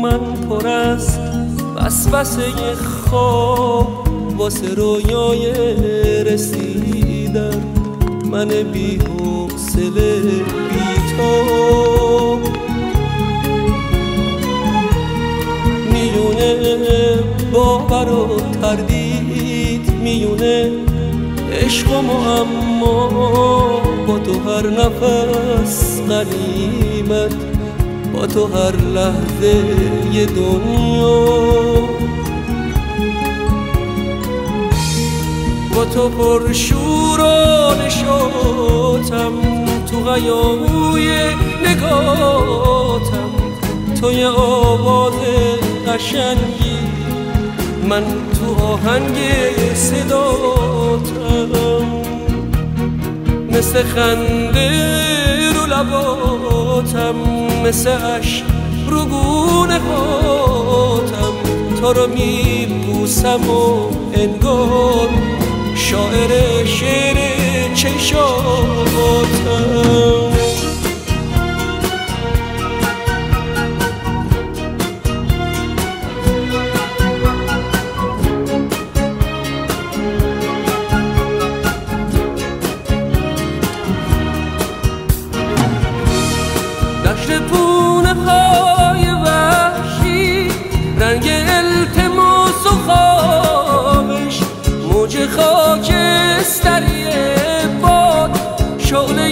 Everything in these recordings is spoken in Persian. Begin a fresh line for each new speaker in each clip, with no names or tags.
من پر از وسوسه خواب واسه رویای رسیدن، من بی حوصله بی تو میونه باور و تردید، میونه عشق و معما، با تو هر نفس غنیمت، با تو هر لحظه ی دنیا، با تو پر شور و نشاطم، تو هیاهوی نگاتم، تو یه آواز قشنگی، من تو آهنگ صداتم، مثل خنده رو لباتم، مثل عشق رو گونه هاتم، تو رو میبوسم و انگار شاعر شعر چشاتم. دشت پونه های وحشی، رنگ التماس و خوابش، موج خاکستری باد، شعله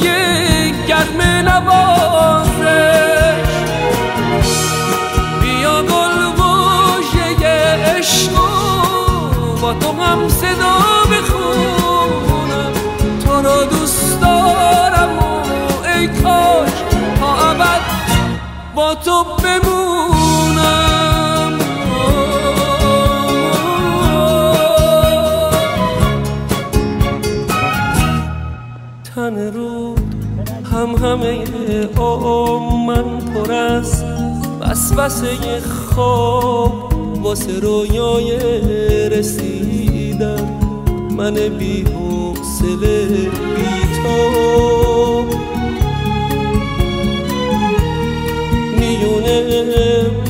گرم نوازش، بیا گلگوشه عشق با تو هم صدا بخونم، تو رو دوست دارم و ای کاش تا ابد با تو بمونم. تن رود همه من پر از وسوسه خواب واسه رویای رسیدن، من بی حوصله بی تو میونه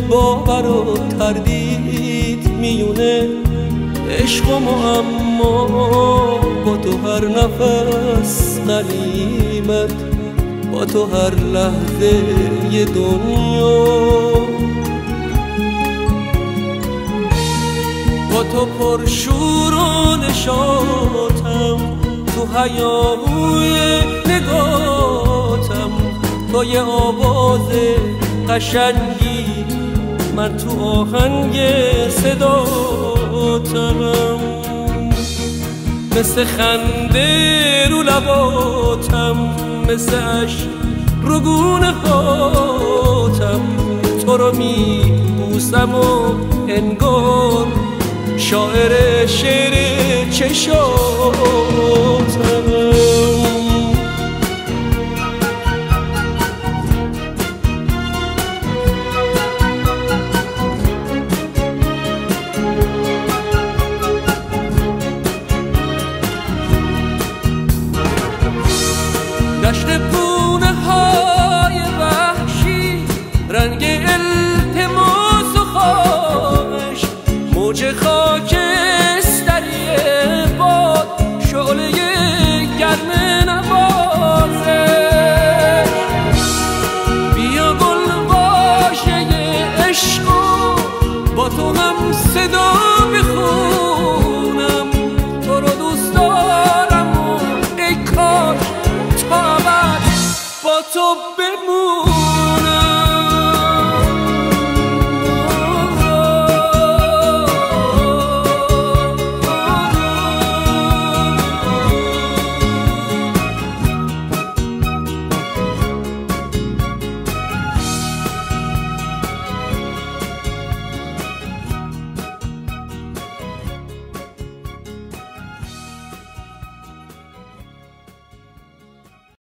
باور و تردید، میونه عشق و معما، با تو هر نفس غنیمت، با تو هر لحظه ی دنیا، با تو پر شور و نشاطم، تو هیاهوی نگاتم، تو یه آواز قشنگی، من تو آهنگ صداتم، مثل خنده رو لباتم، مثل عشق رو گونه هاتم، تو رو میبوسم و انگار شاعر شعر چشاتم. دشت پونه های وحشی، رنگ التماس و خواهش، موج خاک